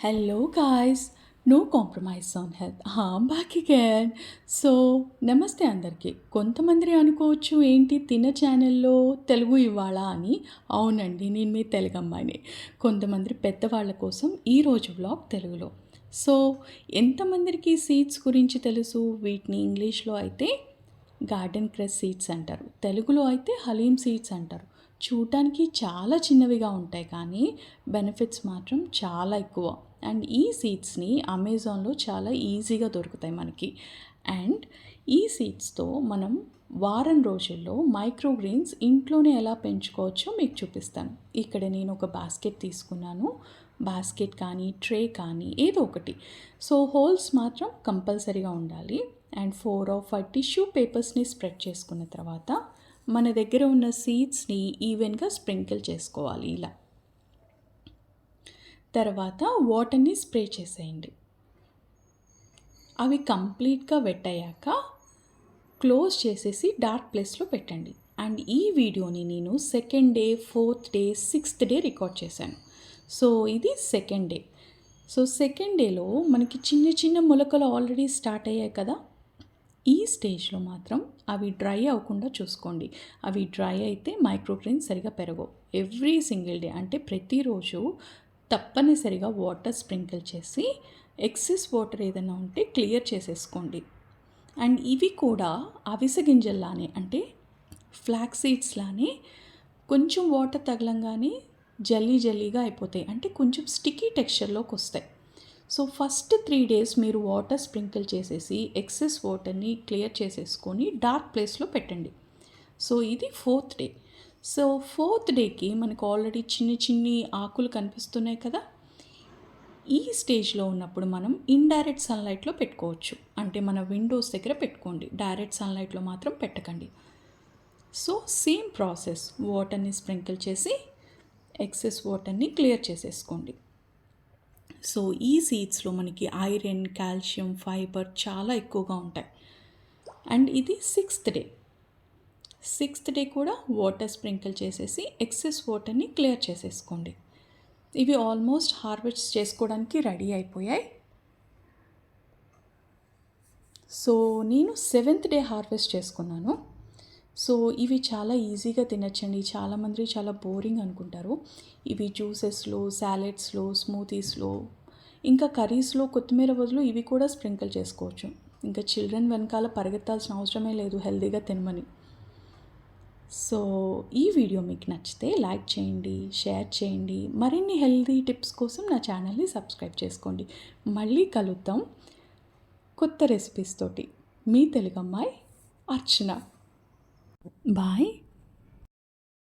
Hello guys, no compromise on health. I'm back again. So నమస్తే అందరికీ. కొంతమంది అనుకోవచ్చు ఏంటి తిన ఛానల్లో తెలుగు ఇవ్వాలా అని. అవునండి, నేను మీ తెలుగు అమ్మాయిని. కొంతమంది పెద్దవాళ్ళ కోసం ఈరోజు వ్లాగ్ తెలుగులో. సో ఎంతమందికి సీడ్స్ గురించి తెలుసు? వీటిని ఇంగ్లీష్లో అయితే గార్డెన్ క్రెస్ సీడ్స్ అంటారు, తెలుగులో అయితే హలీమ్ సీడ్స్ అంటారు. చూడటానికి చాలా చిన్నవిగా ఉంటాయి కానీ బెనిఫిట్స్ మాత్రం చాలా ఎక్కువ. అండ్ ఈ సీడ్స్ని అమెజాన్లో చాలా ఈజీగా దొరుకుతాయి మనకి. అండ్ ఈ సీడ్స్తో మనం వారం రోజుల్లో మైక్రోగ్రీన్స్ ఇంట్లోనే ఎలా పెంచుకోవచ్చో మీకు చూపిస్తాను. ఇక్కడ నేను ఒక బాస్కెట్ తీసుకున్నాను. బాస్కెట్ కానీ ట్రే కానీ ఏదో ఒకటి. సో హోల్స్ మాత్రం కంపల్సరీగా ఉండాలి. అండ్ 4 or 5 టిష్యూ పేపర్స్ని స్ప్రెడ్ చేసుకున్న తర్వాత మన దగ్గర ఉన్న సీడ్స్ని ఈవెన్గా స్ప్రింకిల్ చేసుకోవాలి ఇలా. తర్వాత వాటర్ని స్ప్రే చేసేయండి. అవి కంప్లీట్గా వెట్ అయ్యాక క్లోజ్ చేసేసి డార్క్ ప్లేస్లో పెట్టండి. అండ్ ఈ వీడియోని నేను 2nd day, 4th day, 6th day record చేశాను. సో ఇది 2nd డే. సో 2nd డేలో మనకి చిన్న చిన్న మొలకలు ఆల్రెడీ స్టార్ట్ అయ్యాయి కదా. ఈ స్టేజ్లో మాత్రం అవి డ్రై అవ్వకుండా చూసుకోండి. అవి డ్రై అయితే మైక్రోగ్రీన్స్ సరిగా పెరగవు. ఎవ్రీ సింగిల్ డే అంటే ప్రతిరోజు తప్పనిసరిగా వాటర్ స్ప్రింకిల్ చేసి ఎక్సెస్ వాటర్ ఏదైనా ఉంటే క్లియర్ చేసేసుకోండి. అండ్ ఇవి కూడా అవిసె గింజల్లానే అంటే ఫ్లాక్ సీడ్స్ లానే కొంచెం వాటర్ తగలంగానే జల్లీ జల్లీగా అయిపోతాయి, అంటే కొంచెం స్టిక్కీ టెక్స్చర్లోకి వస్తాయి. సో ఫస్ట్ 3 days మీరు వాటర్ స్ప్రింకిల్ చేసేసి ఎక్సెస్ వాటర్ని క్లియర్ చేసేసుకొని డార్క్ ప్లేస్లో పెట్టండి. సో ఇది 4th డే. సో 4th డేకి మనకు ఆల్రెడీ చిన్ని ఆకులు కనిపిస్తున్నాయి కదా. ఈ స్టేజ్లో ఉన్నప్పుడు మనం ఇండైరెక్ట్ సన్లైట్లో పెట్టుకోవచ్చు. అంటే మన విండోస్ దగ్గర పెట్టుకోండి, డైరెక్ట్ సన్లైట్లో మాత్రం పెట్టకండి. సో సేమ్ ప్రాసెస్, వాటర్ని స్ప్రింకిల్ చేసి ఎక్సెస్ వాటర్ని క్లియర్ చేసేసుకోండి. సో ఈ సీడ్స్లో మనకి ఐరన్, కాల్షియం, ఫైబర్ చాలా ఎక్కువగా ఉంటాయి. అండ్ ఇది 6th డే. 6th డే కూడా వాటర్ స్ప్రింకిల్ చేసేసి ఎక్సెస్ వాటర్ని క్లియర్ చేసేసుకోండి. ఇవి ఆల్మోస్ట్ హార్వెస్ట్ చేసుకోవడానికి రెడీ అయిపోయాయి. సో నేను 7th డే హార్వెస్ట్ చేసుకున్నాను. సో ఇవి చాలా ఈజీగా తినచ్చండి. చాలామంది చాలా బోరింగ్ అనుకుంటారు. ఇవి జ్యూసెస్లో, సాలెడ్స్లో, స్మూతీస్లో, ఇంకా కర్రీస్లో కొత్తిమీర బదులు ఇవి కూడా స్ప్రింకిల్ చేసుకోవచ్చు. ఇంకా చిల్డ్రన్ వెనకాల పరిగెత్తాల్సిన అవసరమే లేదు హెల్తీగా తినమని. సో ఈ వీడియో మీకు నచ్చితే లైక్ చేయండి, షేర్ చేయండి. మరిన్ని హెల్తీ టిప్స్ కోసం నా ఛానల్ని సబ్స్క్రైబ్ చేసుకోండి. మళ్ళీ కలుద్దాం కొత్త రెసిపీస్ తోటి. మీ తెలుగు అమ్మాయి అర్చన. Bye.